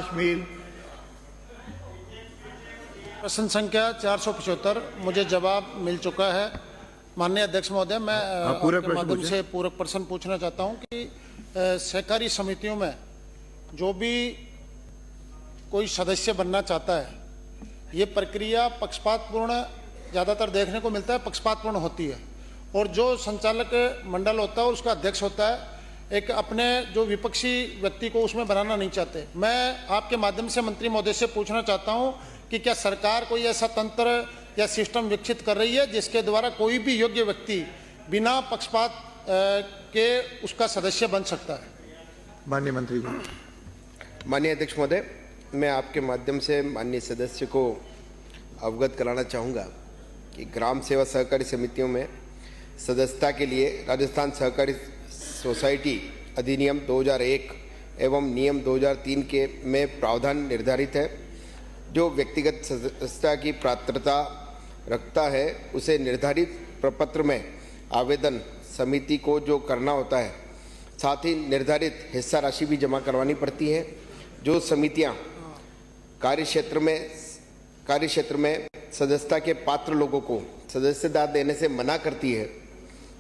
कश्मीर। प्रश्न संख्या 475 मुझे जवाब मिल चुका है। माननीय अध्यक्ष महोदय, मैं आपके माध्यम से पूरक प्रश्न पूछना चाहता हूं कि सहकारी समितियों में जो भी कोई सदस्य बनना चाहता है, ये प्रक्रिया पक्षपातपूर्ण ज़्यादातर देखने को मिलता है, पक्षपातपूर्ण होती है। और जो संचालक मंडल होता है और उसका अध्यक्ष होता है, एक अपने जो विपक्षी व्यक्ति को उसमें बनाना नहीं चाहते। मैं आपके माध्यम से मंत्री महोदय से पूछना चाहता हूं कि क्या सरकार कोई ऐसा तंत्र या सिस्टम विकसित कर रही है जिसके द्वारा कोई भी योग्य व्यक्ति बिना पक्षपात के उसका सदस्य बन सकता है? माननीय मंत्री को। माननीय अध्यक्ष महोदय, मैं आपके माध्यम से माननीय सदस्य को अवगत कराना चाहूँगा कि ग्राम सेवा सहकारी समितियों में सदस्यता के लिए राजस्थान सहकारी सोसाइटी अधिनियम 2001 एवं नियम 2003 के में प्रावधान निर्धारित है। जो व्यक्तिगत सदस्यता की पात्रता रखता है, उसे निर्धारित प्रपत्र में आवेदन समिति को जो करना होता है, साथ ही निर्धारित हिस्सा राशि भी जमा करवानी पड़ती है। जो समितियां कार्यक्षेत्र में सदस्यता के पात्र लोगों को सदस्यता देने से मना करती है,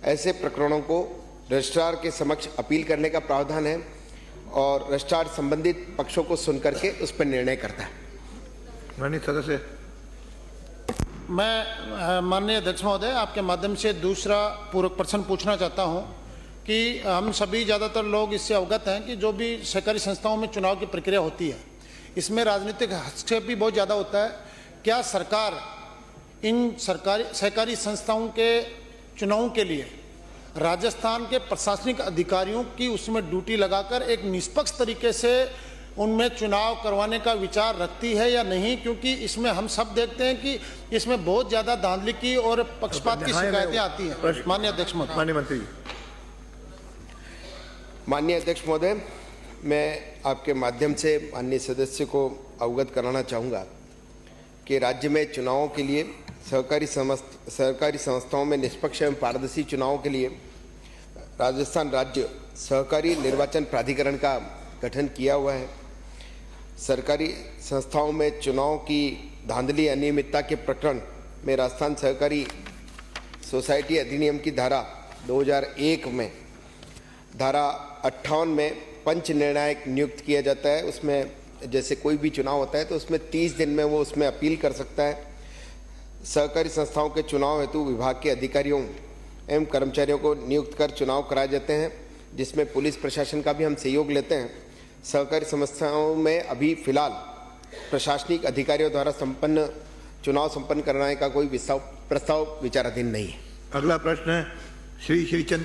ऐसे प्रकरणों को रजिस्ट्रार के समक्ष अपील करने का प्रावधान है और रजिस्ट्रार संबंधित पक्षों को सुनकर के उस पर निर्णय करता है। माननीय सदस्य। मैं माननीय अध्यक्ष महोदय, आपके माध्यम से दूसरा पूरक प्रश्न पूछना चाहता हूं कि हम सभी ज़्यादातर लोग इससे अवगत हैं कि जो भी सहकारी संस्थाओं में चुनाव की प्रक्रिया होती है, इसमें राजनीतिक हस्तक्षेप भी बहुत ज़्यादा होता है। क्या सरकार इन सहकारी संस्थाओं के चुनावों के लिए राजस्थान के प्रशासनिक अधिकारियों की उसमें ड्यूटी लगाकर एक निष्पक्ष तरीके से उनमें चुनाव करवाने का विचार रखती है या नहीं? क्योंकि इसमें हम सब देखते हैं कि इसमें बहुत ज़्यादा धांधली और पक्षपात की शिकायतें आती हैं। माननीय अध्यक्ष महोदय। माननीय मंत्री। माननीय अध्यक्ष महोदय, मैं आपके माध्यम से माननीय सदस्य को अवगत कराना चाहूँगा कि राज्य में चुनावों के लिए सहकारी संस्थाओं में निष्पक्ष एवं पारदर्शी चुनावों के लिए राजस्थान राज्य सहकारी निर्वाचन प्राधिकरण का गठन किया हुआ है। सरकारी संस्थाओं में चुनाव की धांधली अनियमितता के प्रकरण में राजस्थान सहकारी सोसाइटी अधिनियम की धारा 2001 में धारा 58 में पंच निर्णायक नियुक्त किया जाता है। उसमें जैसे कोई भी चुनाव होता है तो उसमें 30 दिन में वो उसमें अपील कर सकता है। सहकारी संस्थाओं के चुनाव हेतु विभाग के अधिकारियों एवं कर्मचारियों को नियुक्त कर चुनाव कराए जाते हैं, जिसमें पुलिस प्रशासन का भी हम सहयोग लेते हैं। सहकारी संस्थाओं में अभी फिलहाल प्रशासनिक अधिकारियों द्वारा चुनाव संपन्न कराने का कोई प्रस्ताव विचाराधीन नहीं है। अगला प्रश्न है श्री चंद्र